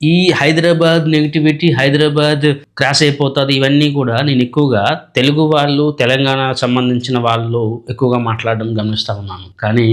ఈ Hyderabad negativity, Hyderabad cross అయిపోతది ఇవన్నీ కూడా నేను ఎక్కువగా తెలుగు వాళ్ళు, తెలంగాణ సంబంధించిన వాళ్ళు ఎక్కువగా మాట్లాడడం గమనిస్తా ఉన్నాను. కానీ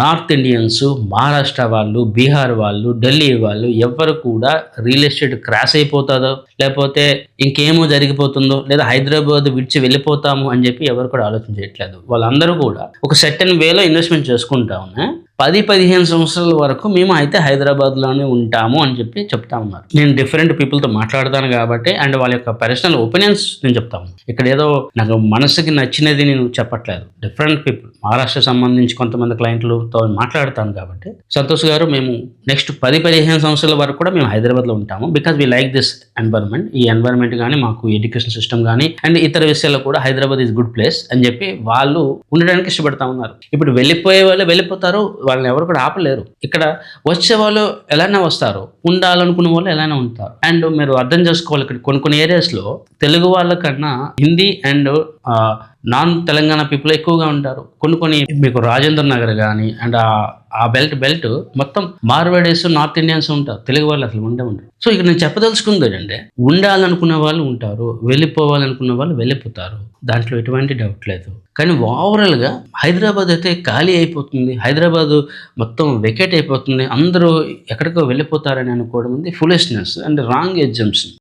నార్త్ ఇండియన్స్, మహారాష్ట్ర వాళ్ళు, బీహార్ వాళ్ళు, ఢిల్లీ వాళ్ళు ఎవ్వరు కూడా రియల్ ఎస్టేట్ క్రాస్ అయిపోతాదో, లేకపోతే ఇంకేమో జరిగిపోతుందో, లేదా హైదరాబాద్ విడిచి వెళ్ళిపోతాము అని చెప్పి ఎవరు కూడా ఆలోచన చేయట్లేదు. వాళ్ళందరూ కూడా ఒక సెర్టైన్ వేలో ఇన్వెస్ట్‌మెంట్ చేసుకుంటా ఉన్నా 10-15 సంవత్సరాల వరకు మేము అయితే హైదరాబాద్‌లోనే ఉంటాము అని చెప్పి చెప్తా ఉన్నారు. నేను డిఫరెంట్ పీపుల్‌తో మాట్లాడతాను కాబట్టి అండ్ వాళ్ళ యొక్క పర్సనల్ ఒపీనియన్స్ నేను చెప్తా ఉన్నాను. ఇక్కడ ఏదో నాకు మనసుకి నచ్చినది నేను చెప్పట్లేదు. డిఫరెంట్ పీపుల్ మహారాష్ట్ర సంబంధించి కొంతమంది క్లయింట్లతో మాట్లాడతాను కాబట్టి, సంతోష్ గారు మేము నెక్స్ట్ 10-15 సంవత్సరాల వరకు కూడా మేము హైదరాబాద్‌లో ఉంటాము. Because we like this environment. ఈ ఎన్వైరన్మెంట్ గాని, మాకు ఎడ్యుకేషన్ సిస్టమ్ గాని అండ్ ఇతర విషయాల్లో కూడా హైదరాబాద్ ఈజ్ గుడ్ ప్లేస్ అని చెప్పి వాళ్ళు ఉండడానికి ఇష్టపడతా ఉన్నారు. ఇప్పుడు వెళ్ళిపోయే వాళ్ళు వెళ్ళిపోతారు. వాళ్ళని ఎవరు కూడా ఆపలేరు. ఇక్కడ వచ్చే వాళ్ళు ఎలానే వస్తారు, ఉండాలనుకున్న వాళ్ళు ఎలానే ఉంటారు. అండ్ మీరు అర్థం చేసుకోవాలి, ఇక్కడ కొన్ని ఏరియాస్లో తెలుగు వాళ్ళ కన్నా Hindi and non Telangana people ఎక్కువగా ఉంటారు. కొన్ని మీకు రాజేంద్ర నగర్ కానీ అండ్ ఆ బెల్ట్ మొత్తం మార్వాడీస్, నార్త్ ఇండియన్స్ ఉంటారు. తెలుగు వాళ్ళు అసలు ఉండరు. సో ఇక్కడ నేను చెప్పదలుచుకుంది ఏంటంటే, ఉండాలనుకున్న వాళ్ళు ఉంటారు, వెళ్ళిపోవాలనుకున్న వాళ్ళు వెళ్ళిపోతారు. దాంట్లో ఎటువంటి డౌట్ లేదు. కానీ ఓవరాల్గా హైదరాబాద్ అయితే ఖాళీ అయిపోతుంది, హైదరాబాద్ మొత్తం వెకేట్ అయిపోతుంది, అందరూ ఎక్కడికో వెళ్ళిపోతారని అనుకోవడం ఉంది ఫులిష్నెస్ అండ్ రాంగ్ ఎగ్జంప్షన్.